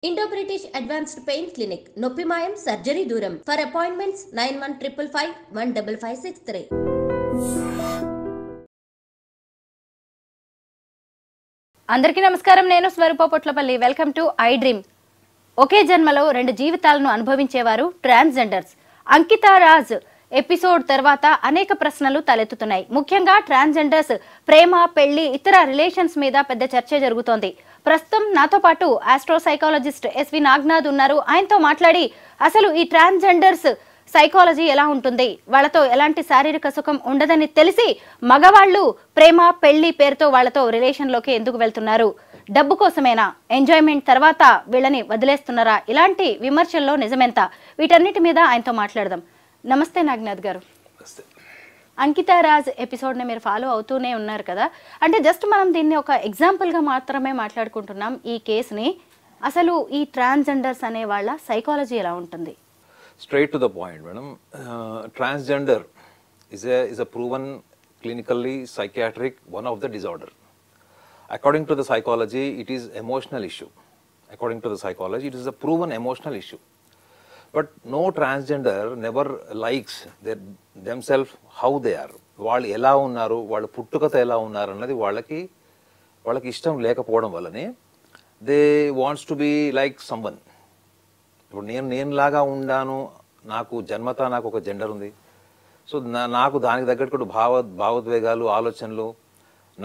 Indo-British Advanced Pain Clinic, Noppimayam Surgery Duram. For appointments 9155 15563. అందరికీ నమస్కారం. నేను స్వరూప పొట్లపల్లి. Welcome to I Dream. ఒకే జన్మలో రెండు జీవితాలను అనుభవించేవారు ట్రాన్స్జెండర్స్. అంకితా రాజ్ ఎపిసోడ్ తర్వాత అనేక ప్రశ్నలు తలెత్తుతున్నాయి. ముఖ్యంగా ట్రాన్స్జెండర్స్ ప్రేమ, పెళ్లి, ఇతర రిలేషన్స్ మీద పెద్ద చర్చ జరుగుతోంది. ప్రస్తుతం నాతో పాటు ఆస్ట్రో సైకాలజిస్ట్ ఎస్వి నాగ్నాథ్ ఉన్నారు. ఆయనతో మాట్లాడి అసలు ఈ ట్రాన్స్జెండర్స్ సైకాలజీ ఎలా ఉంటుంది, వాళ్ళతో ఎలాంటి శారీరక సుఖం ఉండదని తెలిసి మగవాళ్ళు ప్రేమ, పెళ్లి పేరుతో వాళ్ళతో రిలేషన్లోకి ఎందుకు వెళ్తున్నారు, డబ్బు కోసమేనా, ఎంజాయ్మెంట్ తర్వాత వీళ్ళని వదిలేస్తున్నారా, ఇలాంటి విమర్శల్లో నిజమెంత, వీటన్నిటి మీద ఆయనతో మాట్లాడదాం. నమస్తే నాగ్నాథ్ గారు. అంకితా రాజ్ ఎపిసోడ్ని మీరు ఫాలో అవుతూనే ఉన్నారు కదా, అంటే జస్ట్ మనం దీన్ని ఒక ఎగ్జాంపుల్గా మాత్రమే మాట్లాడుకుంటున్నాం ఈ కేసుని. అసలు ఈ ట్రాన్స్జెండర్స్ అనే వాళ్ళ సైకాలజీ ఎలా ఉంటుంది? Straight to the point, madam. Transgender is a proven clinically psychiatric one of the disorder. According to the psychology, it is emotional issue. According to the psychology, it is a proven emotional issue. But no transgender never likes themselves how they are. వాళ్ళు ఎలా ఉన్నారు, వాళ్ళ పుట్టుకత ఎలా ఉన్నారు అన్నది వాళ్ళకి ఇష్టం లేకపోవడం వల్లనే they wants to be like someone. ఇప్పుడు నేనులాగా ఉండాను, నాకు జన్మత నాకు ఒక జెండర్ ఉంది, సో నాకు దానికి తగ్గట్టు భావోద్వేగాలు, ఆలోచనలు,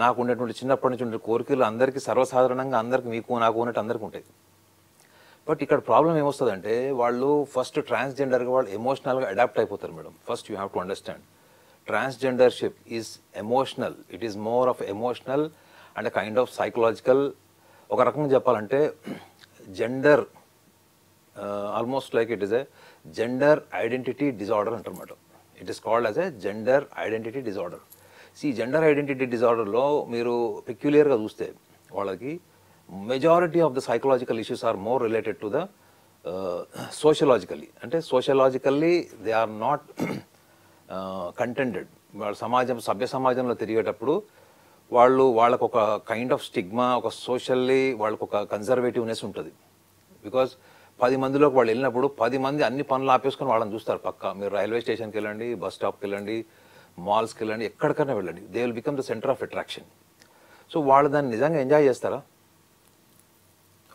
నాకు ఉండేటువంటి చిన్నప్పటి నుంచి ఉండే కోరికలు అందరికీ సర్వసాధారణంగా అందరికి మీకు నాకు ఉన్నట్టు అందరికీ ఉంటాయి. బట్ ఇక్కడ ప్రాబ్లం ఏమొస్తుందంటే వాళ్ళు ఫస్ట్ ట్రాన్స్జెండర్గా వాళ్ళు ఎమోషనల్గా అడాప్ట్ అయిపోతారు madam. First you have to understand transgendership is emotional. It is more of emotional and kind of psychological. ఒక రకంగా చెప్పాలంటే gender almost like it is a gender identity disorder అంటారు madam. It is called as a gender identity disorder. ఈ gender identity డిజార్డర్లో మీరు పెక్యులియర్గా చూస్తే వాళ్ళకి majority of the psychological issues are more related to the sociologically. అంటే sociologically they are not contented. వాళ్ళ సభ్య సమాజంలో తిరిగేటప్పుడు వాళ్ళకు ఒక కైండ్ ఆఫ్ స్టిగ్మా, ఒక సోషల్లీ వాళ్ళకు ఒక కన్జర్వేటివ్నెస్ ఉంటుంది. బికాజ్ 10 మందిలోకి వాళ్ళు వెళ్ళినప్పుడు 10 మంది అన్ని పనులు ఆపేసుకొని వాళ్ళని చూస్తారు. పక్క మీరు రైల్వే స్టేషన్కి వెళ్ళండి, బస్ స్టాప్కి వెళ్ళండి, మాల్స్కి వెళ్ళండి, ఎక్కడికైనా వెళ్ళండి, they will become the centre of attraction. So వాళ్ళు దాన్ని నిజంగా ఎంజాయ్ చేస్తారా?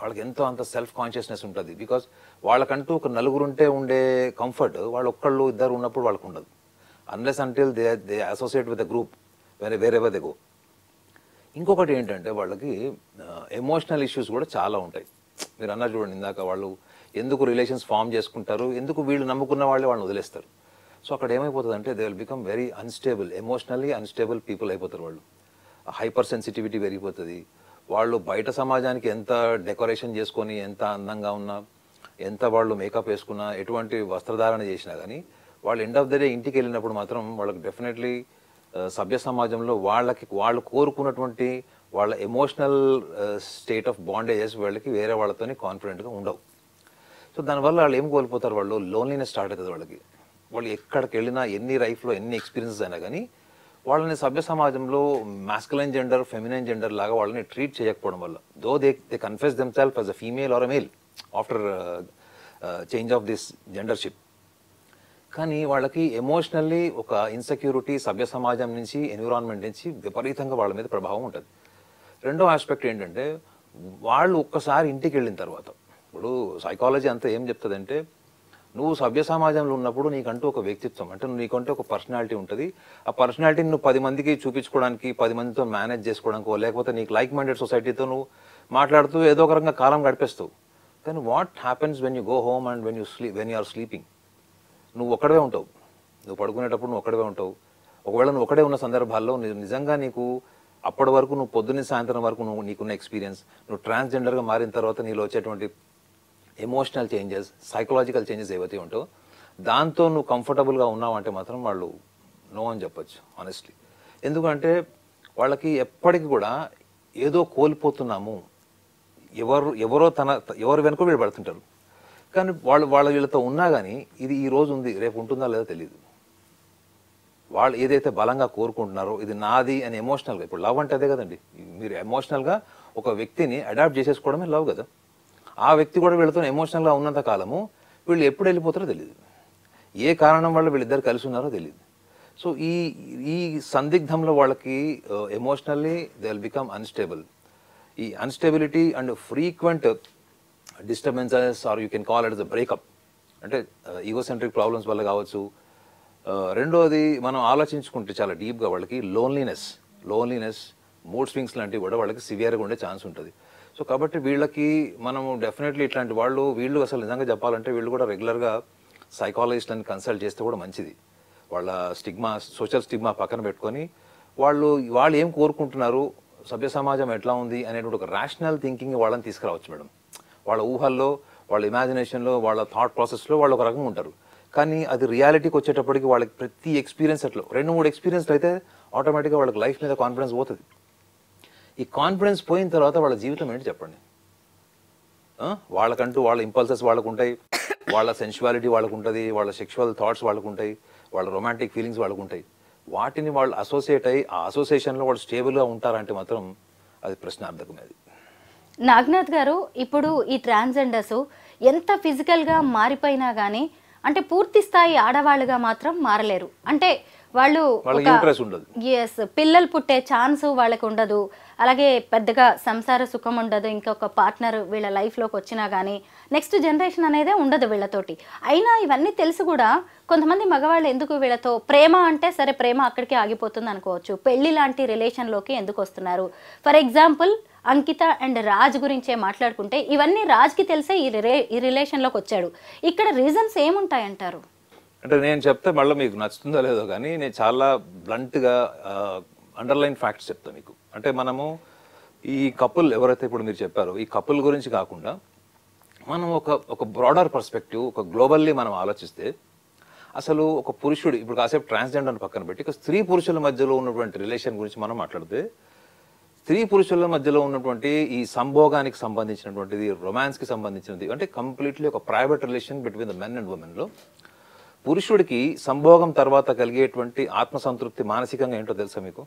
వాళ్ళకి ఎంతో అంత సెల్ఫ్ కాన్షియస్నెస్ ఉంటుంది. బికాజ్ వాళ్ళకంటూ ఒక నలుగురుంటే ఉండే కంఫర్ట్ వాళ్ళు ఒక్కళ్ళు ఇద్దరు ఉన్నప్పుడు వాళ్ళకు ఉండదు. Unless until they associate with the group wear ever they go. ఇంకొకటి ఏంటంటే వాళ్ళకి ఎమోషనల్ ఇష్యూస్ కూడా చాలా ఉంటాయి. మీరు అన్నారు చూడండి ఇందాక, వాళ్ళు ఎందుకు రిలేషన్స్ ఫామ్ చేసుకుంటారు, ఎందుకు వీళ్ళు నమ్ముకున్న వాళ్ళని వదిలేస్తారు. సో అక్కడ ఏమైపోతుంది అంటే they will become very unstable, emotionally unstable people అయిపోతారు. వాళ్ళు హైపర్ సెన్సిటివిటీ పెరిగిపోతుంది. వాళ్ళు బయట సమాజానికి ఎంత డెకరేషన్ చేసుకొని, ఎంత అందంగా ఉన్నా, ఎంత వాళ్ళు మేకప్ వేసుకున్నా, ఎటువంటి వస్త్రధారణ చేసినా కానీ వాళ్ళు ఎండ్ ఆఫ్ ద డే ఇంటికి వెళ్ళినప్పుడు మాత్రం వాళ్ళకి డెఫినెట్లీ సభ్య సమాజంలో వాళ్ళు కోరుకున్నటువంటి వాళ్ళ ఎమోషనల్ స్టేట్ ఆఫ్ బాండేజెస్ వాళ్ళకి వేరే వాళ్ళతోని కాన్ఫిడెంట్గా ఉండవు. సో దానివల్ల వాళ్ళు ఏం కోల్పోతారు, వాళ్ళు లోన్లీనెస్ స్టార్ట్ అవుతుంది వాళ్ళకి. వాళ్ళు ఎక్కడికి వెళ్ళినా, ఎన్ని లైఫ్లో ఎన్ని ఎక్స్పీరియన్సెస్ అయినా కానీ వాళ్ళని సభ్య సమాజంలో మాస్కులైన్ జెండర్, ఫెమినైన్ జెండర్ లాగా వాళ్ళని ట్రీట్ చేయకపోవడం వల్ల, though they confess themselves as a female or a male after change of this gendership, కానీ వాళ్ళకి ఎమోషనల్లీ ఒక ఇన్సెక్యూరిటీ సభ్య సమాజం నుంచి, ఎన్విరాన్మెంట్ నుంచి విపరీతంగా వాళ్ళ మీద ప్రభావం ఉంటుంది. రెండో ఆస్పెక్ట్ ఏంటంటే వాళ్ళు ఒక్కసారి ఇంటికి వెళ్ళిన తర్వాత, ఇప్పుడు సైకాలజీ అంతా ఏం చెప్తుందంటే నువ్వు సభ్య సమాజంలో ఉన్నప్పుడు నీకంటూ ఒక వ్యక్తిత్వం, అంటే నీకంటూ ఒక పర్సనాలిటీ ఉంటుంది. ఆ పర్సనాలిటీని నువ్వు 10 మందికి చూపించుకోవడానికి, 10 మందితో మేనేజ్ చేసుకోవడానికో, లేకపోతే నీకు లైక్ మైండెడ్ సొసైటీతో నువ్వు మాట్లాడుతూ ఏదో ఒక రకంగా కాలం గడిపేస్తావు. కానీ what happens when you go home and when you are sleeping? నువ్వు ఒక్కడే ఉంటావు. నువ్వు పడుకునేటప్పుడు నువ్వు ఒక్కడే ఉంటావు. ఒకవేళ నువ్వు ఒకడే ఉన్న సందర్భాల్లో నిజంగా నీకు అప్పటి వరకు నువ్వు పొద్దున్న సాయంత్రం వరకు నీకున్న ఎక్స్పీరియన్స్, నువ్వు ట్రాన్స్జెండర్గా మారిన తర్వాత నీలో వచ్చేటువంటి ఎమోషనల్ చేంజెస్, సైకలాజికల్ చేంజెస్ ఏవైతే ఉంటాయో దాంతో నువ్వు కంఫర్టబుల్గా ఉన్నావు అంటే మాత్రం వాళ్ళు నో అని చెప్పచ్చు ఆనెస్ట్లీ. ఎందుకంటే వాళ్ళకి ఎప్పటికీ కూడా ఏదో కోల్పోతున్నాము, ఎవరు వెనుక వీళ్ళు పడుతుంటారు. కానీ వీళ్ళతో ఉన్నా కానీ ఇది ఈ రోజు ఉంది, రేపు ఉంటుందా లేదో తెలియదు. వాళ్ళు ఏదైతే బలంగా కోరుకుంటున్నారో ఇది నాది అని ఎమోషనల్గా, ఇప్పుడు లవ్ అంటే అదే కదండి, మీరు ఎమోషనల్గా ఒక వ్యక్తిని అడాప్ట్ చేసేసుకోవడమే లవ్ కదా. ఆ వ్యక్తి కూడా వీళ్ళతో ఎమోషనల్గా ఉన్నంత కాలము వీళ్ళు ఎప్పుడు వెళ్ళిపోతారో తెలియదు, ఏ కారణం వల్ల వీళ్ళిద్దరు కలిసి ఉన్నారో తెలియదు. సో ఈ ఈ సందిగ్ధంలో వాళ్ళకి emotionally they will become unstable. ఈ instability and frequent disturbances or you can call it the breakup, అంటే ఈగోసెంట్రిక్ ప్రాబ్లమ్స్ వల్ల కావచ్చు. రెండోది మనం ఆలోచించుకుంటే చాలా డీప్గా వాళ్ళకి లోన్లీనెస్ మూడ్ స్వింగ్స్ లాంటివి కూడా వాళ్ళకి సివియర్గా ఉండే ఛాన్స్ ఉంటుంది. సో కాబట్టి వీళ్ళకి మనము డెఫినెట్లీ ఇట్లాంటి వీళ్ళు అసలు నిజంగా చెప్పాలంటే వీళ్ళు కూడా రెగ్యులర్గా సైకాలజిస్ట్ని కన్సల్ట్ చేస్తే కూడా మంచిది. వాళ్ళ సోషల్ స్టిగ్మా పక్కన పెట్టుకొని వాళ్ళు ఏం కోరుకుంటున్నారు, సభ్య సమాజం ఎట్లా ఉంది అనేటువంటి ఒక రేషనల్ థింకింగ్ వాళ్ళని తీసుకురావచ్చు మేడం. వాళ్ళ ఊహల్లో, వాళ్ళ ఇమాజినేషన్లో, వాళ్ళ థాట్ ప్రాసెస్లో వాళ్ళు ఒక రకంగా ఉంటారు. కానీ అది రియాలిటీకి వచ్చేటప్పటికి వాళ్ళకి ప్రతి ఎక్స్పీరియన్స్ అట్లా 2-3 ఎక్స్పీరియన్స్లు అయితే ఆటోమేటిక్గా వాళ్ళకి లైఫ్ మీద కాన్ఫిడెన్స్ పోతుంది. ఈ కాన్ఫిడెన్స్ పోయిన తర్వాత వాళ్ళ జీవితం ఏంటి చెప్పండి? వాళ్ళకంటూ వాళ్ళ ఇంపల్సెస్ వాళ్ళకు ఉంటాయి, వాళ్ళ సెన్షువాలిటీ వాళ్ళకు ఉంటుంది, వాళ్ళ సెక్షువల్ థాట్స్ వాళ్ళకు ఉంటాయి, వాళ్ళ రొమాంటిక్ ఫీలింగ్స్ వాళ్ళకు ఉంటాయి. వాటిని వాళ్ళు అసోసియేట్ అయ్యి ఆ అసోసియేషన్లో వాళ్ళు స్టేబుల్గా ఉంటారంటే మాత్రం అది ప్రశ్నార్థకమేది. నాగనాథ్ గారు, ఇప్పుడు ఈ ట్రాన్స్జెండర్స్ ఎంత ఫిజికల్గా మారిపోయినా కానీ అంటే పూర్తి స్థాయి ఆడవాళ్ళుగా మాత్రం మారలేరు. అంటే వాళ్ళు పిల్లలు పుట్టే ఛాన్స్ వాళ్ళకి ఉండదు, అలాగే పెద్దగా సంసార సుఖం ఉండదు, ఇంకొక పార్ట్నర్ వీళ్ళ లైఫ్లోకి వచ్చినా కానీ నెక్స్ట్ జనరేషన్ అనేదే ఉండదు వీళ్ళతోటి. అయినా ఇవన్నీ తెలిసి కూడా కొంతమంది మగవాళ్ళు ఎందుకు వీళ్ళతో ప్రేమ అంటే సరే ప్రేమ అక్కడికే ఆగిపోతుంది అనుకోవచ్చు, పెళ్లి లాంటి రిలేషన్లోకి ఎందుకు వస్తున్నారు? For example Ankita and Raj గురించే మాట్లాడుకుంటే ఇవన్నీ రాజ్కి తెలిసే ఈ రిలేషన్లోకి వచ్చాడు. ఇక్కడ రీజన్స్ ఏముంటాయంటారు? అంటే నేను చెప్తే మళ్ళీ మీకు నచ్చుతుందో లేదో కానీ నేను చాలా బ్లంట్గా అండర్లైన్ ఫ్యాక్ట్స్ చెప్తాను మీకు. అంటే మనము ఈ కపుల్ ఎవరైతే ఇప్పుడు మీరు చెప్పారో ఈ కపుల్ గురించి కాకుండా మనం ఒక బ్రాడర్ పర్స్పెక్టివ్, ఒక గ్లోబల్లీ మనం ఆలోచిస్తే అసలు ఒక పురుషుడు ఇప్పుడు కాసేపు ట్రాన్స్జెండర్ పక్కన పెట్టి ఇక స్త్రీ పురుషుల మధ్యలో ఉన్నటువంటి రిలేషన్ గురించి మనం మాట్లాడితే స్త్రీ పురుషుల మధ్యలో ఉన్నటువంటి ఈ సంభోగానికి సంబంధించినటువంటిది, రొమాన్స్కి సంబంధించినది, అంటే కంప్లీట్లీ ఒక private relation between the men and ఉమెన్లో పురుషుడికి సంభోగం తర్వాత కలిగేటువంటి ఆత్మసంతృప్తి మానసికంగా ఏంటో తెలుసా మీకు?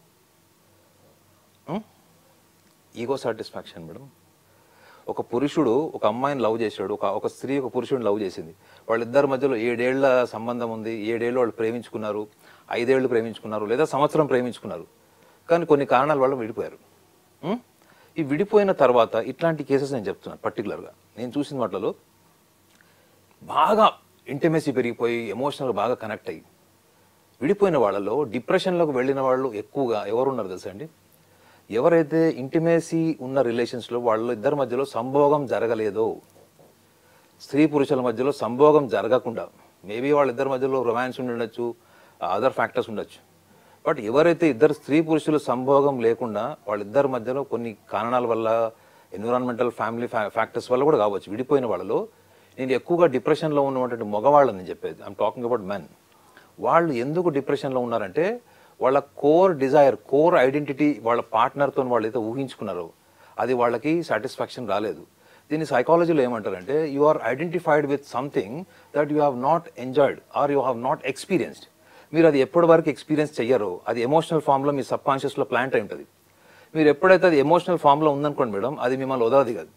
Ego satisfaction madam. ఒక పురుషుడు ఒక అమ్మాయిని లవ్ చేశాడు, ఒక స్త్రీ ఒక పురుషుడిని లవ్ చేసింది, వాళ్ళిద్దరి మధ్యలో 7 ఏళ్ల సంబంధం ఉంది, 7 ఏళ్ళు వాళ్ళు ప్రేమించుకున్నారు, 5 ఏళ్ళు ప్రేమించుకున్నారు, లేదా సంవత్సరం ప్రేమించుకున్నారు, కానీ కొన్ని కారణాల వల్ల విడిపోయారు. ఈ విడిపోయిన తర్వాత ఇట్లాంటి కేసెస్ నేను చెప్తున్నాను పర్టికులర్గా నేను చూసిన వాటిలో బాగా ఇంటిమేసీ పెరిగిపోయి ఎమోషనల్గా బాగా కనెక్ట్ అయ్యి విడిపోయిన వాళ్ళలో డిప్రెషన్లోకి వెళ్ళిన వాళ్ళు ఎక్కువగా ఎవరున్నారు తెలుసా అండి? ఎవరైతే ఇంటిమేసీ ఉన్న రిలేషన్స్లో వాళ్ళ ఇద్దరి మధ్యలో సంభోగం జరగలేదో, స్త్రీ పురుషుల మధ్యలో సంభోగం జరగకుండా, మేబీ వాళ్ళిద్దరి మధ్యలో రొమాన్స్ ఉండొచ్చు, అదర్ ఫ్యాక్టర్స్ ఉండొచ్చు, బట్ ఎవరైతే ఇద్దరు స్త్రీ పురుషుల సంభోగం లేకుండా వాళ్ళిద్దరి మధ్యలో కొన్ని కారణాల వల్ల, ఎన్విరాన్మెంటల్ ఫ్యామిలీ ఫ్యాక్టర్స్ వల్ల కూడా కావచ్చు విడిపోయిన వాళ్ళలో నేను ఎక్కువగా డిప్రెషన్లో ఉన్నటువంటి మగవాళ్ళని చెప్పేది, ఐఎమ్ టాకింగ్ అబౌట్ మెన్. వాళ్ళు ఎందుకు డిప్రెషన్లో ఉన్నారంటే వాళ్ళ కోర్ డిజైర్, కోర్ ఐడెంటిటీ వాళ్ళ పార్ట్నర్తో వాళ్ళు అయితే ఊహించుకున్నారో అది వాళ్ళకి సాటిస్ఫాక్షన్ రాలేదు. దీన్ని సైకాలజీలో ఏమంటారంటే you are identified with something that you have not enjoyed or you have not experienced. మీరు అది ఎప్పటి వరకు ఎక్స్పీరియన్స్ చెయ్యరో అది ఎమోషనల్ ఫామ్లో మీ సబ్ కాన్షియస్లో ప్లాంట్ అయి ఉంటుంది. మీరు ఎప్పుడైతే అది ఎమోషనల్ ఫామ్లో ఉందనుకోండి మేడం, అది మిమ్మల్ని వదలది కాదు,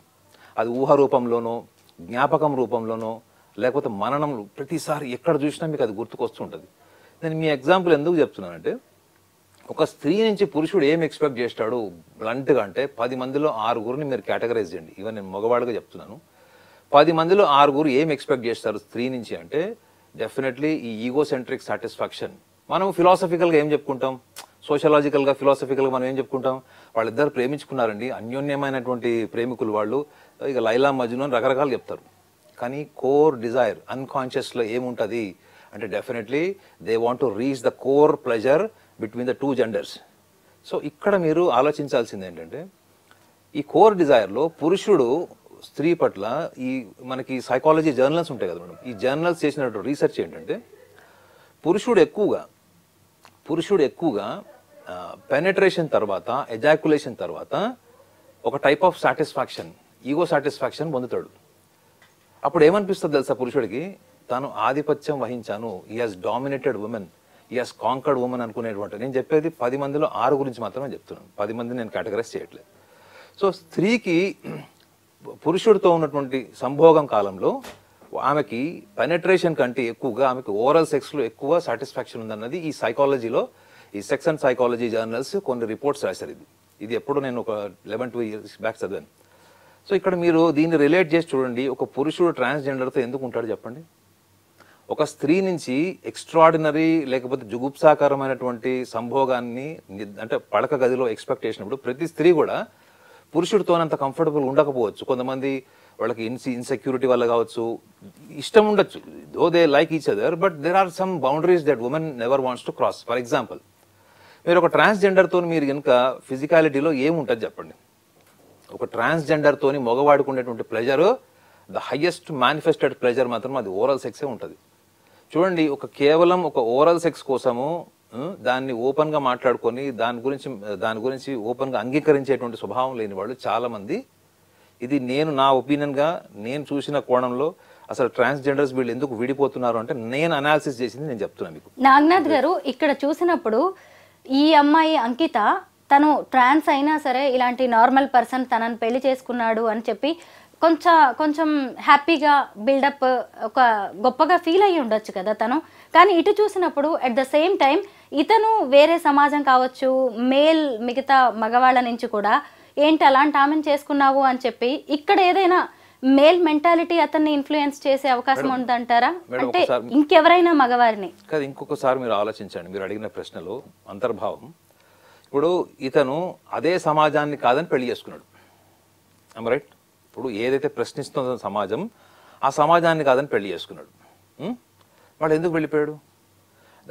అది ఊహ రూపంలోనో జ్ఞాపకం రూపంలోనో లేకపోతే మననం ప్రతిసారి ఎక్కడ చూసినా మీకు అది గుర్తుకొస్తుంటుంది. నేను మీ ఎగ్జాంపుల్ ఎందుకు చెప్తున్నానంటే ఒక స్త్రీ నుంచి పురుషుడు ఏం ఎక్స్పెక్ట్ చేస్తాడు బ్లంట్గా అంటే 10 మందిలో 6 మీరు కేటగరైజ్ చేయండి. ఇవన్నీ నేను మగవాడిగా చెప్తున్నాను. 10 మందిలో 6 ఏం ఎక్స్పెక్ట్ చేస్తారు స్త్రీ నుంచి అంటే డెఫినెట్లీ ఈ ఈగోసెంట్రిక్ సాటిస్ఫాక్షన్. మనం ఫిలాసఫికల్గా ఏం చెప్పుకుంటాం, సోషలాజికల్గా ఫిలాసఫికల్గా మనం ఏం చెప్పుకుంటాం, వాళ్ళిద్దరు ప్రేమించుకున్నారండి, అన్యోన్యమైనటువంటి ప్రేమికులు వాళ్ళు, ఇక లైలా మజ్ను అని రకరకాలు చెప్తారు. కానీ కోర్ డిజైర్ అన్కాన్షియస్లో ఏముంటుంది అంటే definitely they want to reach the core pleasure between the 2 genders. So ఇక్కడ మీరు ఆలోచించాల్సింది ఏంటంటే ఈ కోర్ డిజైర్లో పురుషుడు స్త్రీ పట్ల ఈ మనకి సైకాలజీ జర్నల్స్ ఉంటాయి కదా మేడం, ఈ జర్నల్స్ చేసినటువంటి రీసెర్చ్ ఏంటంటే పురుషుడు ఎక్కువగా పెనెట్రేషన్ తర్వాత, ఎజాక్యులేషన్ తర్వాత ఒక type of satisfaction, ego satisfaction పొందుతాడు. అప్పుడు ఏమనిపిస్తుంది తెలుసా పురుషుడికి, తాను ఆధిపత్యం వహించాను, ఈ హాజ్ డామినేటెడ్ ఉమెన్, ఈ హాజ్ కాంకర్డ్ ఉమెన్ అనుకునేటువంటి. నేను చెప్పేది 10 మందిలో 6 గురించి మాత్రమే చెప్తున్నాను, 10 మంది నేను కేటగరైజ్ చేయట్లేదు. సో స్త్రీకి పురుషుడితో ఉన్నటువంటి సంభోగం కాలంలో ఆమెకి పెనట్రేషన్ కంటే ఎక్కువగా ఆమెకి ఓరల్ సెక్స్లో ఎక్కువ సాటిస్ఫాక్షన్ ఉందన్నది ఈ సైకాలజీలో, ఈ సెక్స్ అండ్ సైకాలజీ జర్నల్స్ కొన్ని రిపోర్ట్స్ రాశారు. ఇది ఎప్పుడు నేను ఒక 11-12 years బ్యాక్ చదివాను. సో ఇక్కడ మీరు దీన్ని రిలేట్ చేసి చూడండి, ఒక పురుషుడు ట్రాన్స్జెండర్తో ఎందుకు ఉంటాడు చెప్పండి. ఒక స్త్రీ నుంచి ఎక్స్ట్రాడినరీ లేకపోతే జుగుప్సాకరమైనటువంటి సంభోగాన్ని అంటే పడక గదిలో ఎక్స్పెక్ట్ చేసినప్పుడు ప్రతి స్త్రీ కూడా పురుషుడితోనంత కంఫర్టబుల్ ఉండకపోవచ్చు. కొంతమంది వాళ్ళకి ఇన్సెక్యూరిటీ వల్ల కావచ్చు, ఇష్టం ఉండొచ్చు, though they like each other, but there are some boundaries that women never wants to cross. For example, మీరు ఒక ట్రాన్స్జెండర్తో మీరు కనుక ఫిజికాలిటీలో ఏముంటుంది చెప్పండి. ఒక ట్రాన్స్జెండర్తోని మగవాడికి ఉండేటువంటి pleasure, the highest manifested pleasure మాత్రం అది ఓరల్ సెక్సే ఉంటుంది. చూడండి, కేవలం ఒక ఓరల్ సెక్స్ కోసము దాన్ని ఓపెన్ గా మాట్లాడుకొని దాని గురించి ఓపెన్ గా అంగీకరించేటువంటి స్వభావం లేని వాళ్ళు చాలా మంది. ఇది నా ఒపీనియన్ గా నేను చూసిన కోణంలో అసలు ట్రాన్స్జెండర్స్ వీళ్ళు ఎందుకు విడిపోతున్నారు అంటే నేను అనాలిసిస్ చేసింది నేను చెప్తున్నా మీకు. నాగనాథ్ గారు, ఇక్కడ చూసినప్పుడు ఈ అమ్మాయి అంకిత తను ట్రాన్స్ అయినా సరే ఇలాంటి నార్మల్ పర్సన్ తనని పెళ్లి చేసుకున్నాడు అని చెప్పి కొంచెం హ్యాపీగా బిల్డప్ ఒక గొప్పగా ఫీల్ అయ్యి ఉండొచ్చు కదా తను. కానీ ఇటు చూసినప్పుడు అట్ ద సేమ్ టైం ఇతను వేరే సమాజం కావచ్చు, మిగతా మగవాళ్ళ నుంచి కూడా ఏంటి అలాంటి ఆమెను చేసుకున్నావు అని చెప్పి ఇక్కడ ఏదైనా మేల్ మెంటాలిటీ అతన్ని ఇన్ఫ్లుయెన్స్ చేసే అవకాశం ఉందంటారా? అంటే ఇంకెవరైనా మగవారిని కాదు, ఇంకొకసారి మీరు ఆలోచించండి. మీరు అడిగిన ప్రశ్నలో అంతర్భావం, ఇప్పుడు ఇతను అదే సమాజాన్ని కాదని పెళ్లి చేసుకున్నాడు, రైట్? ఇప్పుడు ఏదైతే ప్రశ్నిస్తుందో సమాజం, ఆ సమాజాన్ని కాదని పెళ్లి చేసుకున్నాడు. వాడు ఎందుకు వెళ్ళిపోయాడు?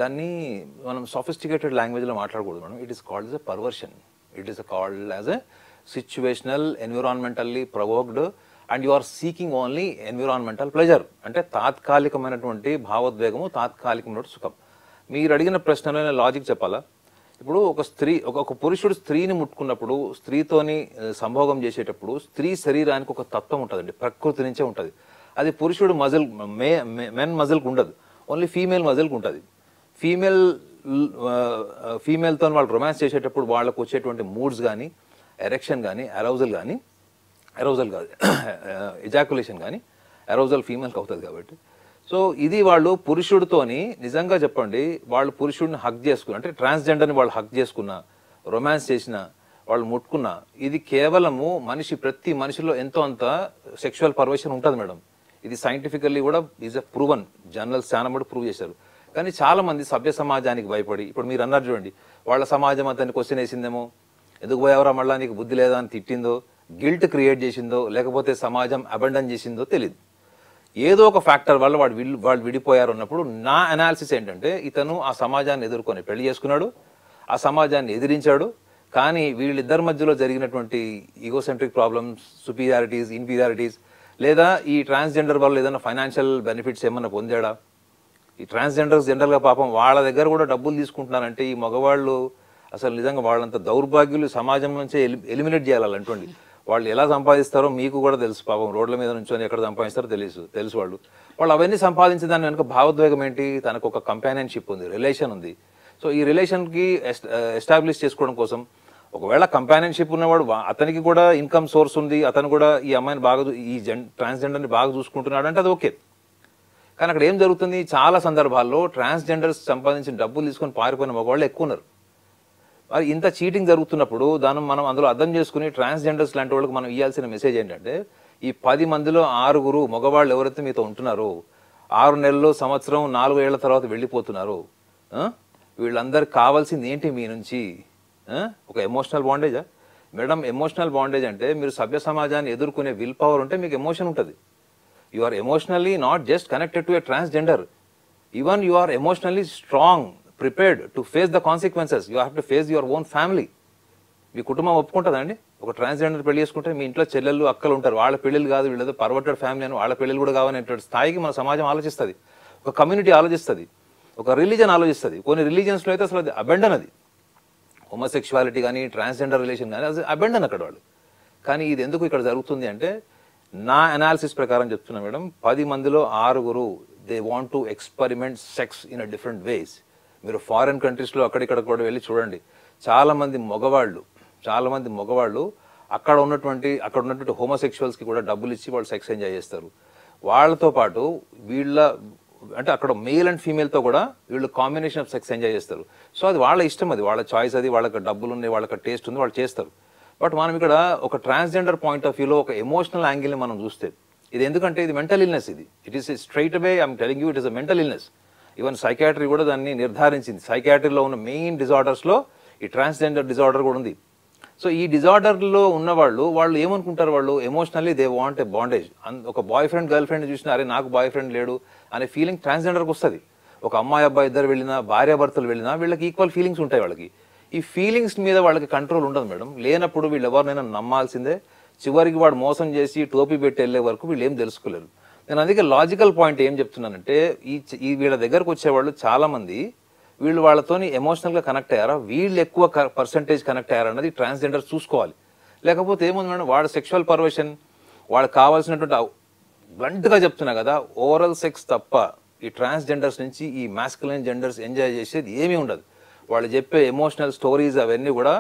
దాన్ని మనం సోఫిస్టికేటెడ్ లాంగ్వేజ్లో మాట్లాడకూడదు madam. It is called a perversion. It is called as a situational, environmentally provoked, and you are seeking only environmental pleasure. అంటే తాత్కాలికమైనటువంటి భావోద్వేగము, తాత్కాలికమైన సుఖం. మీరు అడిగిన ప్రశ్నలో లాజిక్ చెప్పాలా? ఇప్పుడు ఒక పురుషుడు స్త్రీని ముట్టుకున్నప్పుడు, స్త్రీతోని సంభోగం చేసేటప్పుడు స్త్రీ శరీరానికి ఒక తత్వం ఉంటుందండి, ప్రకృతి నుంచే ఉంటుంది. అది పురుషుడు మెన్ మజిల్కి ఉండదు, ఓన్లీ ఫీమేల్ మజిల్కి ఉంటుంది. ఫీమేల్తో వాళ్ళు రొమాన్స్ చేసేటప్పుడు వాళ్ళకు వచ్చేటువంటి మూడ్స్ కానీ, ఎరెక్షన్ కానీ, అరౌజల్ కాదు ఎజాకులేషన్ కానీ, అరౌజల్ ఫీమేల్కి అవుతుంది కాబట్టి. సో ఇది వాళ్ళు పురుషుడితోని నిజంగా చెప్పండి, వాళ్ళు పురుషుడిని హక్ చేసుకున్న, అంటే ట్రాన్స్జెండర్ని వాళ్ళు హక్ చేసుకున్న, రొమాన్స్ చేసిన, వాళ్ళు ముట్టుకున్న, ఇది కేవలము ప్రతి మనిషిలో ఎంతో అంత సెక్షువల్ పర్వర్షన్ ఉంటుంది మేడం. ఇది సైంటిఫికల్లీ కూడా ఈజ్ అ ప్రూవన్, జర్నల్స్ చాలా కూడా ప్రూవ్ చేశారు. కానీ చాలా మంది సభ్య సమాజానికి భయపడి, ఇప్పుడు మీరు అన్నారు చూడండి, వాళ్ళ సమాజం అతన్ని క్వశ్చన్ వేసిందేమో, ఎందుకు పోయావరా మళ్ళా, నీకు బుద్ధి లేదా అని తిట్టిందో, గిల్ట్ క్రియేట్ చేసిందో, లేకపోతే సమాజం అబండన్ చేసిందో తెలియదు. ఏదో ఒక ఫ్యాక్టర్ వల్ల వాళ్ళు విడిపోయారు అన్నప్పుడు నా అనాలిసిస్ ఏంటంటే, ఇతను ఆ సమాజాన్ని ఎదుర్కొని పెళ్లి చేసుకున్నాడు, ఆ సమాజాన్ని ఎదిరించాడు. కానీ వీళ్ళిద్దరి మధ్యలో జరిగినటువంటి ఈగోసెంట్రిక్ ప్రాబ్లమ్స్, సుపీరియారిటీస్, ఇన్ఫీరియారిటీస్, లేదా ఈ ట్రాన్స్జెండర్ వల్ల ఏదైనా ఫైనాన్షియల్ బెనిఫిట్స్ ఏమన్నా పొందాడా? ఈ ట్రాన్స్జెండర్స్ జనరల్గా పాపం వాళ్ళ దగ్గర కూడా డబ్బులు తీసుకుంటున్నారంటే ఈ మగవాళ్ళు అసలు నిజంగా వాళ్ళంత దౌర్భాగ్యులు సమాజం నుంచే ఎలిమినేట్ చేయాలంటండి. వాళ్ళు ఎలా సంపాదిస్తారో మీకు కూడా తెలుసు, పాపం రోడ్ల మీద నుంచొని ఎక్కడ సంపాదిస్తారో తెలుసు వాళ్ళు అవన్నీ సంపాదించిన దాని వెనుక భావోద్వేగం ఏంటి? తనకు ఒక కంపానియన్షిప్ ఉంది, రిలేషన్ ఉంది. సో ఈ రిలేషన్కి ఎస్టాబ్లిష్ చేసుకోవడం కోసం, ఒకవేళ కంపానియన్షిప్ ఉన్నవాడు అతనికి కూడా ఇన్కమ్ సోర్స్ ఉంది, అతను కూడా ఈ అమ్మాయిని ట్రాన్స్జెండర్ని బాగా చూసుకుంటున్నాడు అంటే అది ఓకే. కానీ అక్కడ ఏం జరుగుతుంది, చాలా సందర్భాల్లో ట్రాన్స్జెండర్స్ సంపాదించిన డబ్బులు తీసుకొని పారిపోయిన మగవాళ్ళు ఎక్కువ ఉన్నారు. మరి ఇంత చీటింగ్ జరుగుతున్నప్పుడు మనం అందులో అర్థం చేసుకుని ట్రాన్స్జెండర్స్ లాంటి వాళ్ళకి మనం ఇవ్వాల్సిన మెసేజ్ ఏంటంటే, ఈ 10 మందిలో 6 మగవాళ్ళు ఎవరైతే మీతో ఉంటున్నారో, 6 నెలలు, సంవత్సరం, 4 ఏళ్ల తర్వాత వెళ్ళిపోతున్నారు, వీళ్ళందరికి కావాల్సింది ఏంటి మీ నుంచి? ఒక ఎమోషనల్ బాండేజా మేడం? ఎమోషనల్ బాండేజ్ అంటే మీరు సభ్య సమాజాన్ని ఎదుర్కొనే విల్ పవర్ ఉంటే మీకు ఎమోషన్ ఉంటుంది. You are emotionally not just connected to a transgender, even you are emotionally strong, prepared to face the consequences. You have to face your own family. మీ కుటుంబం ఒప్పుకుంటుందండి? ఒక ట్రాన్స్జెండర్ పెళ్లి చేసుకుంటే మీ ఇంట్లో చెల్లెళ్ళు, అక్కలు ఉంటారు, వాళ్ళ పెళ్ళిళ్ళు కాదు, వీళ్ళతో పర్వర్టెడ్ ఫ్యామిలీ అని వాళ్ళ పెళ్ళిళ్ళు కూడా కావాలనేటువంటి స్థాయికి మన సమాజం ఆలోచిస్తుంది, ఒక కమ్యూనిటీ ఆలోచిస్తుంది, ఒక రిలీజన్ ఆలోచిస్తుంది. కొన్ని రిలీజన్స్లో అయితే అసలు అది అబెండన్, అది హోమోసెక్షువాలిటీ కానీ ట్రాన్స్జెండర్ రిలేషన్ కానీ అది అబెండన్ అక్కడ వాళ్ళు. కానీ ఇది ఎందుకు ఇక్కడ జరుగుతుంది అంటే, నా అనాలిసిస్ ప్రకారం చెప్తున్నా మేడం, 10 మందిలో 6 they want to experiment sex in a different ways. మీరు ఫారిన్ కంట్రీస్లో అక్కడిక్కడ కూడా వెళ్ళి చూడండి, చాలా మంది మగవాళ్ళు అక్కడ ఉన్నటువంటి హోమోసెక్షువల్స్కి కూడా డబ్బులు ఇచ్చి వాళ్ళు సెక్స్ ఎంజాయ్ చేస్తారు. వాళ్ళతో పాటు అంటే అక్కడ మేల్ అండ్ ఫీమేల్తో కూడా వీళ్ళు కాంబినేషన్ ఆఫ్ సెక్స్ ఎంజాయ్ చేస్తారు. సో అది వాళ్ళ ఇష్టం, అది వాళ్ళ చాయిస్, అది వాళ్ళకి డబ్బులు ఉన్నాయి, వాళ్ళకి టేస్ట్ ఉంది, వాళ్ళు చేస్తారు. బట్ మనం ఇక్కడ ఒక ట్రాన్స్జెండర్ పాయింట్ ఆఫ్ వ్యూలో ఒక ఎమోషనల్ యాంగిల్ని మనం చూస్తే ఇది ఎందుకంటే ఇది mental illness, it is straight away I'm telling you it is a mental illness. Even psychiatry కూడా దాన్ని నిర్ధారించింది. సైకాట్రీలో ఉన్న మెయిన్ డిజార్డర్స్లో ఈ ట్రాన్స్జెండర్ డిజార్డర్ కూడా ఉంది. సో ఈ డిజార్డర్లో ఉన్న వాళ్ళు ఏమనుకుంటారు, వాళ్ళు emotionally they want a bondage. ఒక బాయ్ ఫ్రెండ్ గర్ల్ ఫ్రెండ్ చూసినా అరే నాకు బాయ్ ఫ్రెండ్ లేడు అనే ఫీలింగ్ ట్రాన్స్జెండర్కి వస్తుంది. ఒక అమ్మాయి అబ్బాయి ఇద్దరు వెళ్ళినా, భార్యాభర్తలు వెళ్ళినా వీళ్ళకి ఈక్వల్ ఫీలింగ్స్ ఉంటాయి. వాళ్ళకి ఈ ఫీలింగ్స్ మీద వాళ్ళకి కంట్రోల్ ఉండదు మేడం. లేనప్పుడు వీళ్ళు ఎవరినైనా నమ్మాల్సిందే. చివరికి వాడు మోసం చేసి టోపీ పెట్టి వెళ్ళే వరకు వీళ్ళు ఏం తెలుసుకోలేరు. నేను అందుకే లాజికల్ పాయింట్ ఏం చెప్తున్నానంటే ఈ వీళ్ళ దగ్గరకు వచ్చేవాళ్ళు చాలా మంది వీళ్ళు వాళ్ళతోని ఎమోషనల్గా కనెక్ట్ అయ్యారా, వీళ్ళు ఎక్కువ పర్సంటేజ్ కనెక్ట్ అయ్యారా అన్నది ట్రాన్స్జెండర్ చూసుకోవాలి. లేకపోతే ఏముంది మేడం, వాడు సెక్షువల్ పర్వర్షన్, వాళ్ళకి కావాల్సినటువంటి బ్లంట్గా చెప్తున్నా కదా, ఓరల్ సెక్స్ తప్ప ఈ ట్రాన్స్జెండర్స్ నుంచి ఈ మాస్కులైన్ జెండర్స్ ఎంజాయ్ చేసేది ఏమీ ఉండదు. వాళ్ళు చెప్పే ఎమోషనల్ స్టోరీస్ అవన్నీ కూడా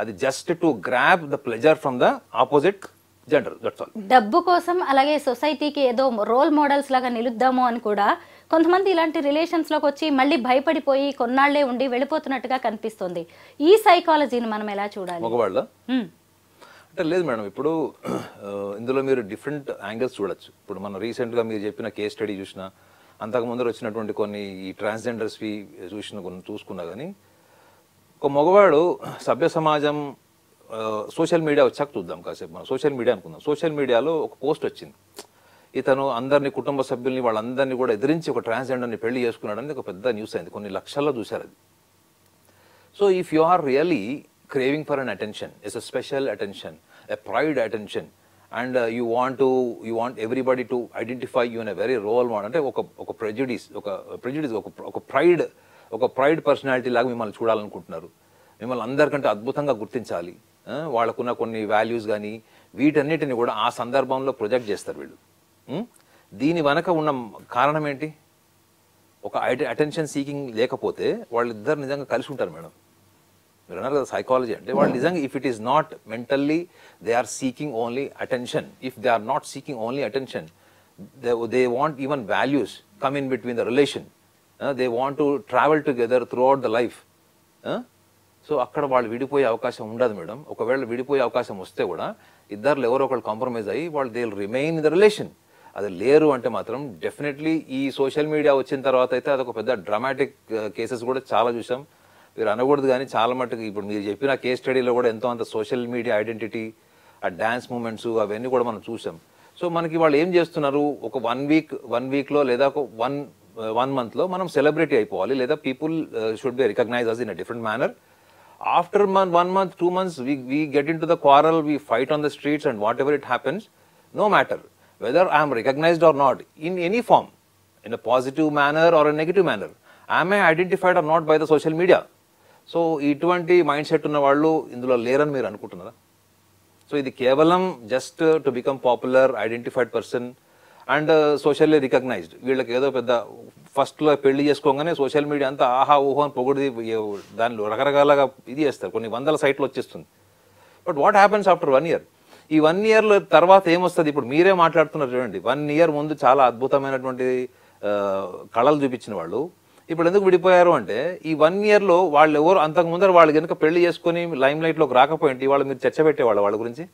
అది just to grab the pleasure from the opposite gender, that's all. డబ్బు కోసం అలాగే సొసైటీకి ఏదో రోల్ మోడల్స్ లాగా నిలుద్దాము అని కూడా కొంతమంది ఇలాంటి రిలేషన్స్లోకి వచ్చి మళ్ళీ భయపడిపోయి కొన్నాళ్లే ఉండి వెళ్ళిపోతున్నట్టుగా కనిపిస్తుంది. ఈ సైకాలజీని మనం ఎలా చూడాలి? మగవాళ్ళ అంటే లేదు మేడం, ఇప్పుడు ఇందులో మీరు డిఫరెంట్ యాంగిల్స్ చూడొచ్చు. ఇప్పుడు మనం రీసెంట్గా మీరు చెప్పిన కేస్ స్టడీ చూసినా, అంతకు ముందర వచ్చినటువంటి కొన్ని ఈ ట్రాన్స్జెండర్స్వి చూసుకున్నా కానీ ఒక మగవాడు సభ్య సమాజం సోషల్ మీడియా వచ్చాక చూద్దాం కాసేపు, మనం సోషల్ మీడియా అనుకుందాం. సోషల్ మీడియాలో ఒక పోస్ట్ వచ్చింది, ఇతను అందరినీ కుటుంబ సభ్యుల్ని వాళ్ళందరినీ కూడా ఎదిరించి ఒక ట్రాన్స్జెండర్ని పెళ్లి చేసుకున్నాడని ఒక పెద్ద న్యూస్ అయింది, కొన్ని లక్షల్లో చూశారు అది. So if you are really craving for an attention, it's a special attention, a pride attention, and you want everybody to identify you in a very role model, అంటే ఒక ప్రెజుడిస్ ఒక ప్రైడ్ పర్సనాలిటీ లాగా మిమ్మల్ని చూడాలనుకుంటున్నారు, మిమ్మల్ని అందరికంటే అద్భుతంగా గుర్తించాలి, వాళ్ళకున్న కొన్ని వాల్యూస్ కానీ వీటన్నిటిని కూడా ఆ సందర్భంలో ప్రొజెక్ట్ చేస్తారు వీళ్ళు. దీని వెనక ఉన్న కారణం ఏంటి? ఒక అటెన్షన్ సీకింగ్ లేకపోతే వాళ్ళిద్దరు నిజంగా కలిసి ఉంటారు మేడం. మీరు అన్నారు కదా సైకాలజీ అంటే, వాళ్ళు నిజంగా if it is not mentally they are seeking only attention, if they are not seeking only attention, they want even values come in between the relation, they want to travel together throughout the life. So అక్కడ వాళ్ళు విడిపోయే అవకాశం ఉండదు madam. ఒకవేళ విడిపోయే అవకాశం వస్తే కూడా ఇద్దరు ఎవరో ఒకళ్ళు కాంప్రమైజ్ అయ్యి వాళ్ళు they will remain in the relation. అది లేరు అంటే మాత్రం డెఫినెట్లీ ఈ సోషల్ మీడియా వచ్చిన తర్వాత అయితే అదొక పెద్ద డ్రామాటిక్ కేసెస్ కూడా చాలా చూసాం. మీరు అనకూడదు కానీ చాలా మటుకు ఇప్పుడు మీరు చెప్పిన కేస్ స్టడీలో కూడా ఎంతో అంత సోషల్ మీడియా ఐడెంటిటీ, ఆ డాన్స్ మూమెంట్స్ అవన్నీ కూడా మనం చూసాం. సో మనకి వాళ్ళు ఏం చేస్తున్నారు, ఒక వన్ వీక్లో లేదా ఒక వన్ మంత్లో మనం సెలబ్రిటీ అయిపోవాలి, లేదా people should be recognize us in a different manner. After 1 month, 2 months, we get into the quarrel, we fight on the streets, and whatever it happens, no matter whether I am recognized or not, in any form, in a positive manner or a negative manner, am I identified or not by the social media? So, ఇటువంటి mind set ఉన్న వాళ్ళు ఇందులో లేరని మీరు అనుకుంటున్నారా? So ఇది కేవలం just to become popular, identified person and socially recognized. వీళ్ళకి ఏదో పెద్ద ఫస్ట్లో పెళ్లి చేసుకోగానే సోషల్ మీడియా అంతా ఆహా ఊహో అని పొగిడి దానిలో రకరకాలుగా ఇది చేస్తారు, కొన్ని వందల సైట్లు వచ్చేస్తుంది. But what happens after 1 year? ఈ 1 yearలో తర్వాత ఏమొస్తుంది? ఇప్పుడు మీరే మాట్లాడుతున్నారు చూడండి, 1 year ముందు చాలా అద్భుతమైనటువంటి కళలు చూపించిన వాళ్ళు ఇప్పుడు ఎందుకు విడిపోయారు అంటే, ఈ 1 yearలో వాళ్ళు ఎవరు అంతకు ముందర వాళ్ళు కనుక పెళ్లి చేసుకుని లైమ్ లైట్లోకి రాకపోయింటి వాళ్ళు మీరు చర్చ పెట్టేవాళ్ళు వాళ్ళ గురించి.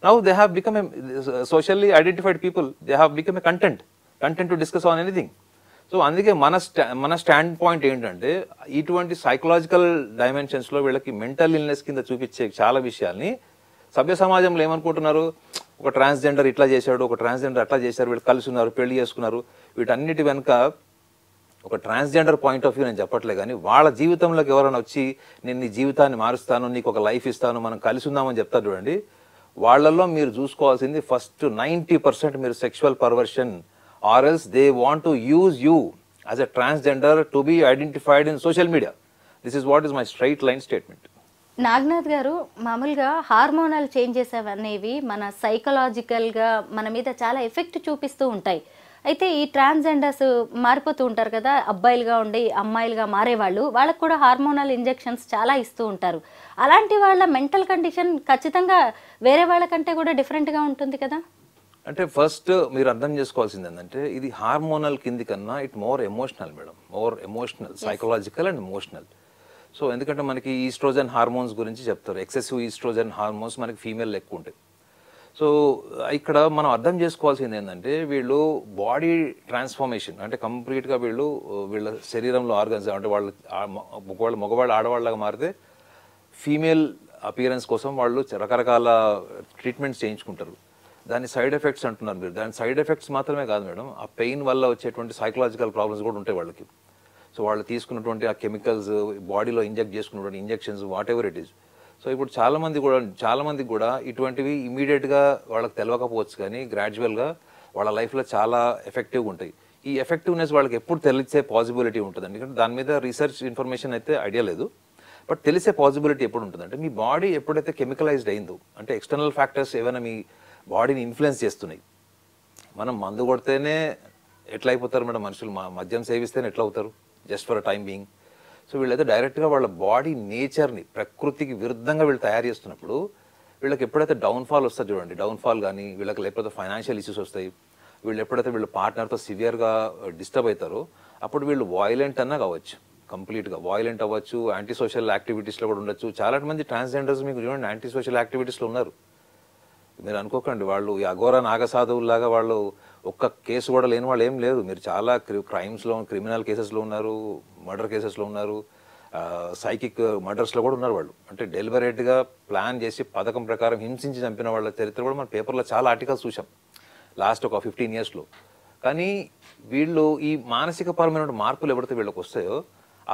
Now they have become a socially identified people. They have become a content to discuss on anything. So అందుకే మన స్టాండ్ పాయింట్ ఏంటంటే, ఇటువంటి సైకలాజికల్ డైమెన్షన్స్లో వీళ్ళకి మెంటల్ ఇల్నెస్ కింద చూపించే చాలా విషయాల్ని సభ్య సమాజంలో ఏమనుకుంటున్నారు, ఒక ట్రాన్స్జెండర్ ఇట్లా చేశాడు, ఒక ట్రాన్స్జెండర్ అట్లా చేశారు, వీళ్ళు కలిసి ఉన్నారు, పెళ్లి చేసుకున్నారు. వీటన్నిటి వెనుక ఒక ట్రాన్స్జెండర్ పాయింట్ ఆఫ్ వ్యూ నేను చెప్పట్లే కానీ, వాళ్ళ జీవితంలోకి ఎవరైనా వచ్చి నేను నీ జీవితాన్ని మారుస్తాను, నీకు ఒక లైఫ్ ఇస్తాను, మనం కలిసి ఉందామని చెప్తారు చూడండి, వాళ్ళల్లో మీరు చూసుకోవాల్సింది ఫస్ట్ 90% మీరు sexual perversion, or else they want to use you as a transgender to be identified in social media. This is what is my straight line statement. Naganath గారు, మామూలుగా హార్మోనల్ చేంజెస్ అనేవి మన సైకలాజికల్గా మన మీద చాలా ఎఫెక్ట్ చూపిస్తూ ఉంటాయి. అయితే ఈ ట్రాన్స్జెండర్స్ మారిపోతూ ఉంటారు కదా, అబ్బాయిలుగా ఉండి అమ్మాయిలుగా మారేవాళ్ళు, వాళ్ళకు కూడా హార్మోనల్ ఇంజెక్షన్స్ చాలా ఇస్తూ ఉంటారు. అలాంటి వాళ్ళ మెంటల్ కండిషన్ ఖచ్చితంగా వేరే వాళ్ళకంటే కూడా డిఫరెంట్గా ఉంటుంది కదా. అంటే ఫస్ట్ మీరు అర్థం చేసుకోవాల్సింది ఏంటంటే ఇది హార్మోనల్ కింది కన్నా it more emotional madam, more emotional, psychological and emotional. So ఎందుకంటే మనకి ఈస్ట్రోజన్ హార్మోన్స్ గురించి చెప్తారు, ఎక్సెసివ్ ఈస్ట్రోజన్ హార్మోన్స్ మనకి ఫీమేల్ ఎక్కువ ఉంటాయి. సో ఇక్కడ మనం అర్థం చేసుకోవాల్సింది ఏంటంటే వీళ్ళు బాడీ ట్రాన్స్ఫర్మేషన్ అంటే కంప్లీట్గా వీళ్ళ శరీరంలో ఆర్గన్స్ అంటే వాళ్ళు మగవాళ్ళు ఆడవాళ్ళగా మారితే ఫీమేల్ అపియరెన్స్ కోసం వాళ్ళు రకరకాల ట్రీట్మెంట్స్ చేయించుకుంటారు. దాని సైడ్ ఎఫెక్ట్స్ అంటున్నారు మీరు. దాని సైడ్ ఎఫెక్ట్స్ మాత్రమే కాదు మేడం, ఆ పెయిన్ వల్ల వచ్చేటువంటి సైకలాజికల్ ప్రాబ్లమ్స్ కూడా ఉంటాయి వాళ్ళకి. సో వాళ్ళు తీసుకున్నటువంటి ఆ కెమికల్స్, బాడీలో ఇంజెక్ట్ చేసుకున్నటువంటి injections, what ever it is. So ఇప్పుడు చాలా మందికి కూడా ఇటువంటివి ఇమీడియట్గా వాళ్ళకి తెలియకపోవచ్చు, కానీ గ్రాడ్యువల్గా వాళ్ళ లైఫ్లో చాలా ఎఫెక్టివ్గా ఉంటాయి. ఈ ఎఫెక్టివ్నెస్ వాళ్ళకి ఎప్పుడు తెలిసే పాసిబిలిటీ ఉంటుంది, ఎందుకంటే దాని మీద రీసెర్చ్ ఇన్ఫర్మేషన్ అయితే ఐడియా లేదు. బట్ తెలిసే పాసిబిలిటీ ఎప్పుడు ఉంటుందంటే మీ బాడీ ఎప్పుడైతే కెమికలైజ్డ్ అయిందో, అంటే ఎక్స్టర్నల్ ఫ్యాక్టర్స్ ఏమైనా మీ బాడీని ఇన్ఫ్లుయెన్స్ చేస్తున్నాయి. మనం మందు కొడితేనే ఎట్లా అయిపోతారు మేడం మనుషులు, మద్యం సేవిస్తేనే ఎట్లా అవుతారు just for a time being. So వీళ్ళైతే డైరెక్ట్గా వాళ్ళ బాడీ నేచర్ని, ప్రకృతికి విరుద్ధంగా వీళ్ళు తయారు చేస్తున్నప్పుడు వీళ్ళకి ఎప్పుడైతే డౌన్ఫాల్ వస్తుంది చూడండి, డౌన్ఫాల్ కానీ వీళ్ళకి లేకపోతే ఫైనాన్షియల్ ఇష్యూస్ వస్తాయి, వీళ్ళు ఎప్పుడైతే వీళ్ళ పార్ట్నర్తో సివియర్గా డిస్టర్బ్ అవుతారో అప్పుడు వీళ్ళు వాయిలెంట్ అన్నా కావచ్చు, కంప్లీట్గా వాయిలెంట్ అవ్వచ్చు, యాంటీ సోషల్ యాక్టివిటీస్లో కూడా ఉండొచ్చు. చాలా మంది ట్రాన్స్జెండర్స్ మీకు చూడండి యాంటీ సోషల్ యాక్టివిటీస్లో ఉన్నారు. మీరు అనుకోకండి వాళ్ళు ఈ అఘోర నాగసాధువులాగా వాళ్ళు ఒక్క కేసు కూడా లేని వాళ్ళు ఏం లేదు. మీరు చాలా క్రైమ్స్లో, క్రిమినల్ కేసెస్లో ఉన్నారు, మర్డర్ కేసెస్లో ఉన్నారు, సైకిక్ మర్డర్స్లో కూడా ఉన్నారు వాళ్ళు. అంటే డెలిబరేట్గా ప్లాన్ చేసి పథకం ప్రకారం హింసించి చంపిన వాళ్ళ చరిత్ర కూడా మన పేపర్లో చాలా ఆర్టికల్స్ చూసాం లాస్ట్ ఒక 15 yearsలో. కానీ వీళ్ళు ఈ మానసిక పరమైన మార్పులు ఎవరైతే వీళ్ళకి వస్తాయో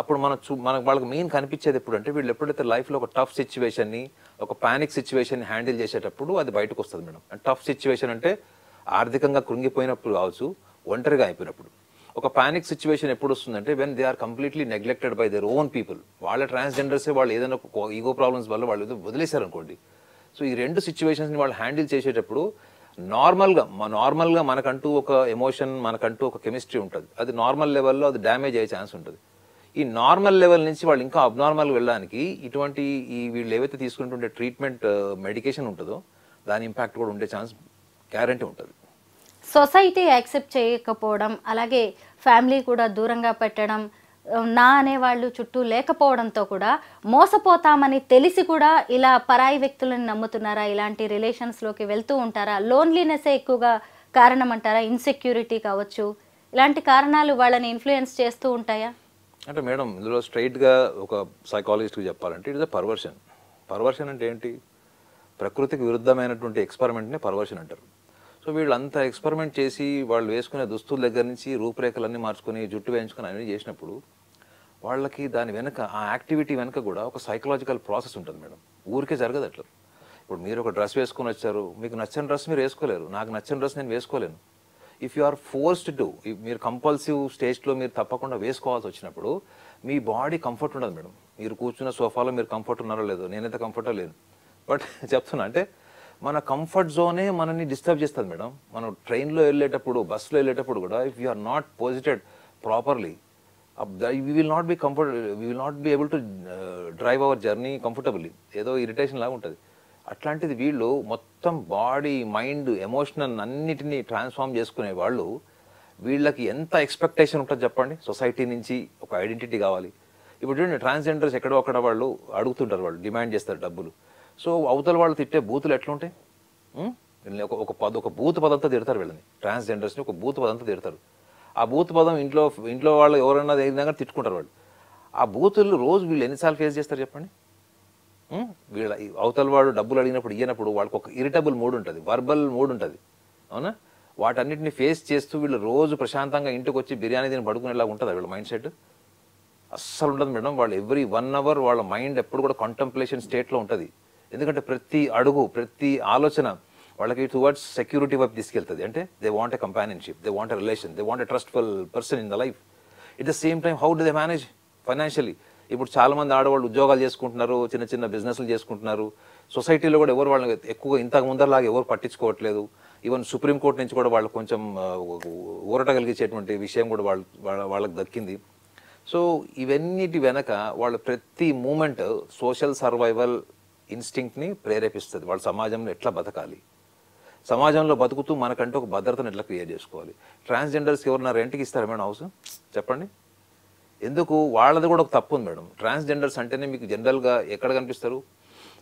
అప్పుడు మనకు వాళ్ళకి మెయిన్ కనిపించేది ఎప్పుడు అంటే వీళ్ళు ఎప్పుడైతే లైఫ్లో ఒక టఫ్ సిచ్యువేషన్ని, ఒక పానిక్ సిచ్యువేషన్ హ్యాండిల్ చేసేటప్పుడు అది బయటకు వస్తుంది మేడం. అండ్ టఫ్ సిచ్యువేషన్ అంటే ఆర్థికంగా కృంగిపోయినప్పుడు కావచ్చు, ఒంటరిగా అయిపోయినప్పుడు. ఒక పానిక్ సిచ్యువేషన్ ఎప్పుడు వస్తుందంటే when they are completely neglected by their own people. వాళ్ళ ట్రాన్స్జెండర్సే వాళ్ళు ఏదైనా ఈగో ప్రాబ్లమ్స్ వల్ల వాళ్ళు ఏదో వదిలేశారు అనుకోండి. సో ఈ రెండు సిచ్యువేషన్స్ని వాళ్ళు హ్యాండిల్ చేసేటప్పుడు నార్మల్గా మనకంటూ ఒక ఎమోషన్, మనకంటూ ఒక కెమిస్ట్రీ ఉంటుంది. అది నార్మల్ లెవెల్లో అది డ్యామేజ్ అయ్యే ఛాన్స్ ఉంటుంది. ఈ నార్మల్ లెవెల్ నుంచి వాళ్ళు ఇంకా అబ్నార్మల్ వెళ్ళడానికి ఇటువంటి వీళ్ళు ఏవైతే తీసుకుంటుంటే ట్రీట్మెంట్ మెడికేషన్ ఉంటుందో దాని ఇంపాక్ట్ కూడా ఉండే ఛాన్స్ గ్యారంటీ ఉంటుంది. సొసైటీ యాక్సెప్ట్ చేయకపోవడం, అలాగే ఫ్యామిలీ కూడా దూరంగా పెట్టడం, నా అనేవాళ్ళు చుట్టూ లేకపోవడంతో కూడా మోసపోతామని తెలిసి కూడా ఇలా పరాయి వ్యక్తులను నమ్ముతున్నారా, ఇలాంటి రిలేషన్స్లోకి వెళ్తూ ఉంటారా? లోన్లీనెస్సే ఎక్కువగా కారణం అంటారా? ఇన్సెక్యూరిటీ కావచ్చు, ఇలాంటి కారణాలు వాళ్ళని ఇన్ఫ్లుయెన్స్ చేస్తూ ఉంటాయా? అంటే మేడం ఇందులో స్ట్రైట్గా ఒక సైకాలజిస్ట్కి చెప్పాలంటే it is a perversion. Perversion అంటే ఏంటి? ప్రకృతికి విరుద్ధమైనటువంటి ఎక్స్పెరిమెంట్ని పర్వర్షన్ అంటారు. సో వీళ్ళు అంతా ఎక్స్పెరిమెంట్ చేసి వాళ్ళు వేసుకునే దుస్తుల దగ్గర నుంచి రూపురేఖలన్నీ మార్చుకొని జుట్టు వేయించుకొని అన్నీ చేసినప్పుడు వాళ్ళకి దాని వెనక, ఆ యాక్టివిటీ వెనక కూడా ఒక సైకలాజికల్ ప్రాసెస్ ఉంటుంది మేడం. ఊరికే జరగదు అట్లా. ఇప్పుడు మీరు ఒక డ్రెస్ వేసుకొని వచ్చారు, మీకు నచ్చని డ్రెస్ మీరు వేసుకోలేరు, నాకు నచ్చిన డ్రెస్ నేను వేసుకోలేను. If you are forced to, మీరు కంపల్సివ్ స్టేజ్లో మీరు తప్పకుండా వేసుకోవాల్సి వచ్చినప్పుడు మీ బాడీ కంఫర్ట్ ఉండదు మేడం. మీరు కూర్చున్న సోఫాలో మీరు కంఫర్ట్ ఉన్నారో లేదో, నేనైతే కంఫర్టో లేదు. బట్ చెప్తున్నా అంటే మన కంఫర్ట్ జోనే మనల్ని డిస్టర్బ్ చేస్తుంది మేడం. మనం ట్రైన్లో వెళ్ళేటప్పుడు, బస్సులో వెళ్ళేటప్పుడు కూడా if you are not posited properly we will not be able to drive our journey comfortably. ఏదో ఇరిటేషన్ లాగా ఉంటుంది. అట్లాంటిది వీళ్ళు మొత్తం బాడీ, మైండ్, ఎమోషనల్ అన్నిటినీ ట్రాన్స్ఫార్మ్ చేసుకునే వాళ్ళు, వీళ్ళకి ఎంత ఎక్స్పెక్టేషన్ ఉంటుంది చెప్పండి. సొసైటీ నుంచి ఒక ఐడెంటిటీ కావాలి. ఇప్పుడు చూడండి ట్రాన్స్జెండర్స్ ఎక్కడో అక్కడ వాళ్ళు అడుగుతుంటారు, వాళ్ళు డిమాండ్ చేస్తారు డబ్బులు. సో అవతల వాళ్ళు తిట్టే బూతులు ఎట్లుంటాయి? ఒక బూత్ పదంతో తిడతారు వీళ్ళని, ట్రాన్స్జెండర్స్ని ఒక బూత్ పదంతో తిడతారు. ఆ బూత్ పదం ఇంట్లో వాళ్ళు ఎవరైనా ఏదైనా తిట్టుకుంటారు వాళ్ళు. ఆ బూతులు రోజు వీళ్ళు ఎన్నిసార్లు ఫేస్ చేస్తారు చెప్పండి? వీళ్ళ అవతల వాడు డబ్బులు అడిగినప్పుడు ఇయ్యనప్పుడు వాళ్ళకి ఒక ఇరిటబుల్ మూడ్ ఉంటుంది, వర్బల్ మూడ్ ఉంటుంది, అవునా? వాటన్నిటిని ఫేస్ చేస్తూ వీళ్ళు రోజు ప్రశాంతంగా ఇంటికి వచ్చి బిర్యానీ తిని పడుకునేలాగా ఉంటుంది వీళ్ళ మైండ్ సెట్. అస్సలు ఉండదు మేడం. వాళ్ళు ఎవ్రీ 1 hour వాళ్ళ మైండ్ ఎప్పుడు కూడా కాంటంప్లేషన్ స్టేట్లో ఉంటుంది. ఎందుకంటే ప్రతి అడుగు, ప్రతి ఆలోచన వాళ్ళకి టువర్డ్స్ సెక్యూరిటీ వైపు తీసుకెళ్తుంది. అంటే they want a companionship, they want a relation, they want a trustful person in the life. At the same time how do they manage financially? ఇప్పుడు చాలా మంది ఆడవాళ్ళు ఉద్యోగాలు చేసుకుంటున్నారు, చిన్న చిన్న బిజినెస్లు చేసుకుంటున్నారు. సొసైటీలో కూడా ఎవరు వాళ్ళని ఎక్కువగా ఇంతకు ముందరలాగా ఎవరు పట్టించుకోవట్లేదు. ఈవెన్ సుప్రీంకోర్టు నుంచి కూడా వాళ్ళు కొంచెం ఊరట కలిగించేటువంటి విషయం కూడా వాళ్ళకి దక్కింది. సో ఇవన్నిటి వెనక వాళ్ళ ప్రతి మూమెంట్ సోషల్ సర్వైవల్ ఇన్స్టింక్ట్ని ప్రేరేపిస్తుంది. వాళ్ళ సమాజంలో ఎట్లా బతకాలి, సమాజంలో బతుకుతూ మనకంటే ఒక భద్రతను ఎట్లా క్రియేట్ చేసుకోవాలి. ట్రాన్స్జెండర్స్కి ఎవరన్నా రెంట్కి ఇస్తారా మేడం హౌస్? చెప్పండి. ఎందుకు? వాళ్ళది కూడా ఒక తప్పు ఉంది మేడం. ట్రాన్స్జెండర్స్ అంటేనే మీకు జనరల్గా ఎక్కడ కనిపిస్తారు?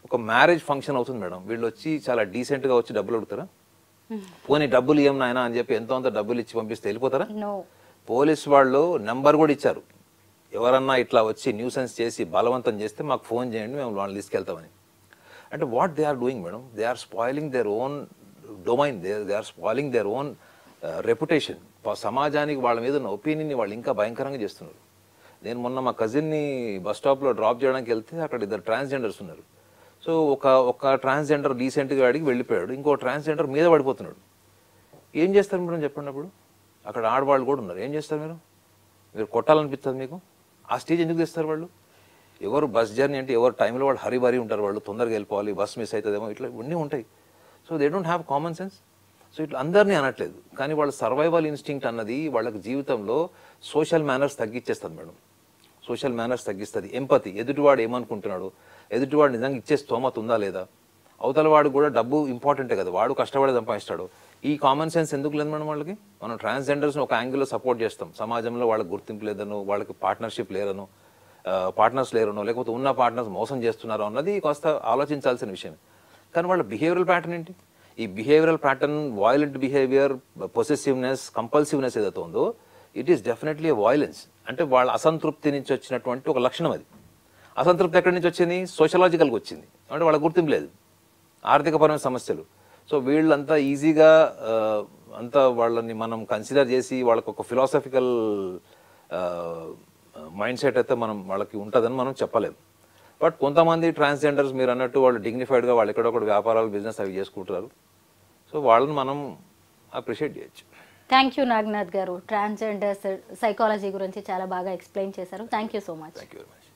ఒక మ్యారేజ్ ఫంక్షన్ అవుతుంది మేడం, వీళ్ళు వచ్చి చాలా డీసెంట్గా వచ్చి డబ్బులు అడుగుతారా? పోనీ డబ్బులు ఇవ్వం నాయన అని చెప్పి ఎంతో అంత డబ్బులు ఇచ్చి పంపిస్తే వెళ్ళిపోతారా? పోలీస్ వాళ్ళు నెంబర్ కూడా ఇచ్చారు, ఎవరన్నా ఇట్లా వచ్చి న్యూసెన్స్ చేసి బలవంతం చేస్తే మాకు ఫోన్ చేయండి, మేము వాళ్ళని తీసుకెళ్తామని. అంటే what they are doing madam? They are spoiling their own domain, they are spoiling their own reputation. సమాజానికి వాళ్ళ మీద ఉన్న ఒపీనియన్ని వాళ్ళు ఇంకా భయంకరంగా చేస్తున్నారు. నేను మొన్న మా కజిన్ని బస్ స్టాప్లో డ్రాప్ చేయడానికి వెళ్తే అక్కడ 2 ట్రాన్స్జెండర్స్ ఉన్నారు. సో ఒక ట్రాన్స్జెండర్ డీసెంట్గా అడిగి వెళ్ళిపోయాడు, ఇంకో ట్రాన్స్జెండర్ మీద పడిపోతున్నాడు. ఏం చేస్తారు మేడం చెప్పండి? అప్పుడు అక్కడ ఆడవాళ్ళు కూడా ఉన్నారు, ఏం చేస్తారు మీరు కొట్టాలనిపిస్తుంది మీకు? ఆ స్టేజ్ ఎందుకు తెస్తారు వాళ్ళు? ఎవరు బస్ జర్నీ అంటే ఎవరు టైంలో వాళ్ళు హరిబరి ఉంటారు, వాళ్ళు తొందరగా వెళ్ళిపోవాలి, బస్ మిస్ అవుతుందేమో, ఇట్లా ఇవన్నీ ఉంటాయి. So they don't have common sense. So ఇట్లా అందరినీ అనట్లేదు, కానీ వాళ్ళ సర్వైవల్ ఇన్స్టింక్ట్ అన్నది వాళ్ళకి జీవితంలో సోషల్ మేనర్స్ తగ్గించేస్తుంది మేడం. సోషల్ మేనర్స్ తగ్గిస్తుంది. ఎంపతి, ఎదుటివాడు ఏమనుకుంటున్నాడు, ఎదుటివాడు నిజంగా ఇచ్చే స్తోమత ఉందా లేదా, అవతల వాడు కూడా డబ్బు ఇంపార్టెంటే కదా, వాడు కష్టపడి సంపాదిస్తాడు. ఈ కామన్ సెన్స్ ఎందుకు లేదు మేడం వాళ్ళకి? మనం ట్రాన్స్జెండర్స్ని ఒక యాంగిల్లో సపోర్ట్ చేస్తాం, సమాజంలో వాళ్ళకి గుర్తింపు లేదనో, వాళ్ళకి పార్ట్నర్షిప్ లేరనో, పార్ట్నర్స్ లేరనో, లేకపోతే ఉన్న పార్ట్నర్స్ మోసం చేస్తున్నారో అన్నది కాస్త ఆలోచించాల్సిన విషయం. కానీ వాళ్ళ బిహేవియరల్ ప్యాటర్న్ ఏంటి? ఈ behavioural pattern, violent behaviour, possessiveness, compulsiveness ఏదైతే ఉందో, it is definitely a violence. అంటే వాళ్ళ అసంతృప్తి నుంచి వచ్చినటువంటి ఒక లక్షణం అది. అసంతృప్తి ఎక్కడి నుంచి వచ్చింది? సోషలాజికల్గా వచ్చింది. అంటే వాళ్ళ గుర్తింపు లేదు, ఆర్థికపరమైన సమస్యలు. సో వీళ్ళంతా ఈజీగా అంతా వాళ్ళని మనం కన్సిడర్ చేసి వాళ్ళకు ఒక ఫిలాసఫికల్ మైండ్ సెట్ అయితే మనం వాళ్ళకి ఉంటుందని మనం చెప్పలేము. బట్ కొంతమంది ట్రాన్స్జెండర్స్ మీరు అన్నట్టు వాళ్ళు డిగ్నిఫైడ్గా వాళ్ళు ఎక్కడొక్కడ వ్యాపారాలు, బిజినెస్ అవి చేసుకుంటారు. సో వాళ్ళని మనం అప్రిషియేట్ చేయొచ్చు. థ్యాంక్ యూ నాగనాథ్ గారు. ట్రాన్స్జెండర్స్ సైకాలజీ గురించి చాలా బాగా ఎక్స్ప్లెయిన్ చేశారు. Thank you so much. Thank you very much.